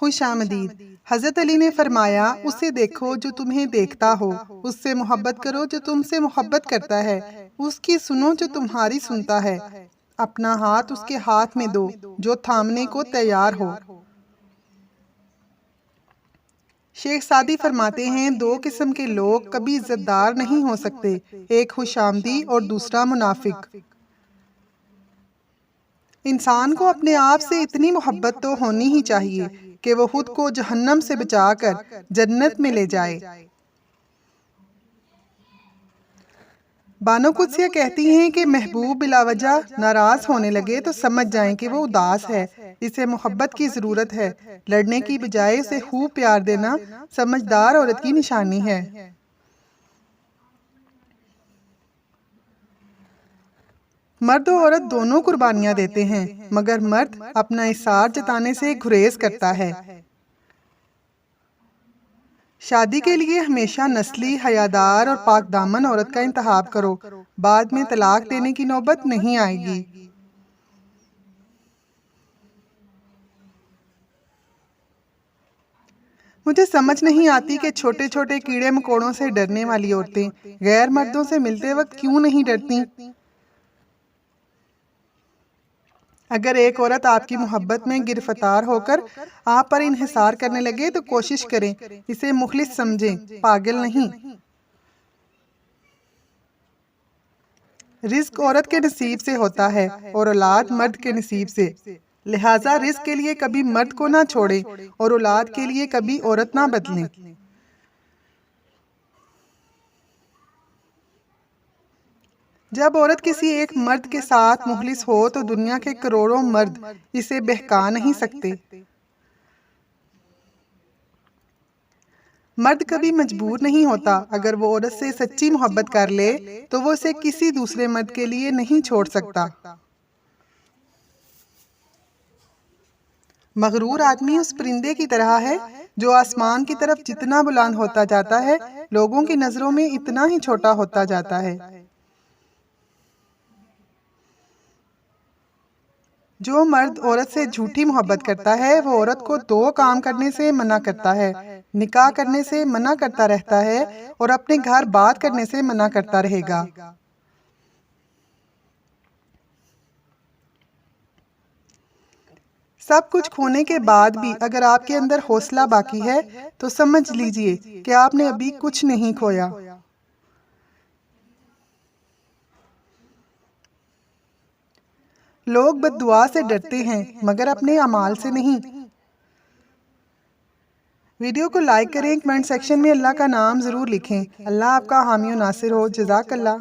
खुश आमदीद। हज़रत अली ने फरमाया, उसे देखो जो तुम्हें देखता हो, उससे मोहब्बत करो जो तुमसे मोहब्बत करता है, उसकी सुनो जो तुम्हारी सुनता है, अपना हाथ उसके हाथ में दो जो थामने को तैयार हो। शेख सादी फरमाते हैं, दो किस्म के लोग कभी इज्जतदार नहीं हो सकते, एक खुशामदी और दूसरा मुनाफिक। इंसान को अपने आप से इतनी मोहब्बत तो होनी ही चाहिए कि वो खुद को जहन्नम से बचाकर जन्नत में ले जाए। बानो कुद्सिया कहती हैं कि महबूब बिलावजह नाराज होने लगे तो समझ जाएं कि वो उदास है, इसे मोहब्बत की ज़रूरत है। लड़ने की बजाय उसे खूब प्यार देना समझदार औरत की निशानी है। मर्द और औरत दोनों कुर्बानियां देते हैं, मगर मर्द अपना इसार जताने से गुरेज करता है। शादी के लिए हमेशा नस्ली, हयादार और पाकदामन औरत का इंतखाब करो, बाद में तलाक देने की नौबत नहीं आएगी। मुझे समझ नहीं आती कि छोटे छोटे कीड़े मकोड़ों से डरने वाली औरतें गैर मर्दों से मिलते वक्त क्यों नहीं डरती। अगर एक औरत आपकी मोहब्बत में गिरफ्तार होकर आप पर इन्हिसार करने लगे तो कोशिश करें, इसे मुखलिस समझें, पागल नहीं। रिस्क औरत के नसीब से होता है और औलाद मर्द के नसीब से, लिहाजा रिस्क के लिए कभी मर्द को ना छोड़ें और औलाद के लिए कभी औरत ना बदलें। जब औरत किसी एक मर्द के साथ मुखलिस हो तो दुनिया के करोड़ों मर्द इसे बहका नहीं सकते। मर्द कभी मजबूर नहीं होता, अगर वो औरत से सच्ची मोहब्बत कर ले तो वो उसे किसी दूसरे मर्द के लिए नहीं छोड़ सकता। मगरूर आदमी उस परिंदे की तरह है जो आसमान की तरफ जितना बुलंद होता जाता है, लोगों की नजरों में इतना ही छोटा होता जाता है। जो मर्द औरत से झूठी मोहब्बत करता है वो औरत को दो काम करने से मना करता है, निकाह करने से मना करता रहता है और अपने घर बात करने से मना करता रहेगा। सब कुछ खोने के बाद भी अगर आपके अंदर हौसला बाकी है तो समझ लीजिए कि आपने अभी कुछ नहीं खोया। लोग बद्दुआ से डरते हैं मगर अपने अमाल से नहीं। वीडियो को लाइक करें, कमेंट सेक्शन में अल्लाह का नाम जरूर लिखें। अल्लाह आपका हामी और नासिर हो। जज़ाकल्लाह।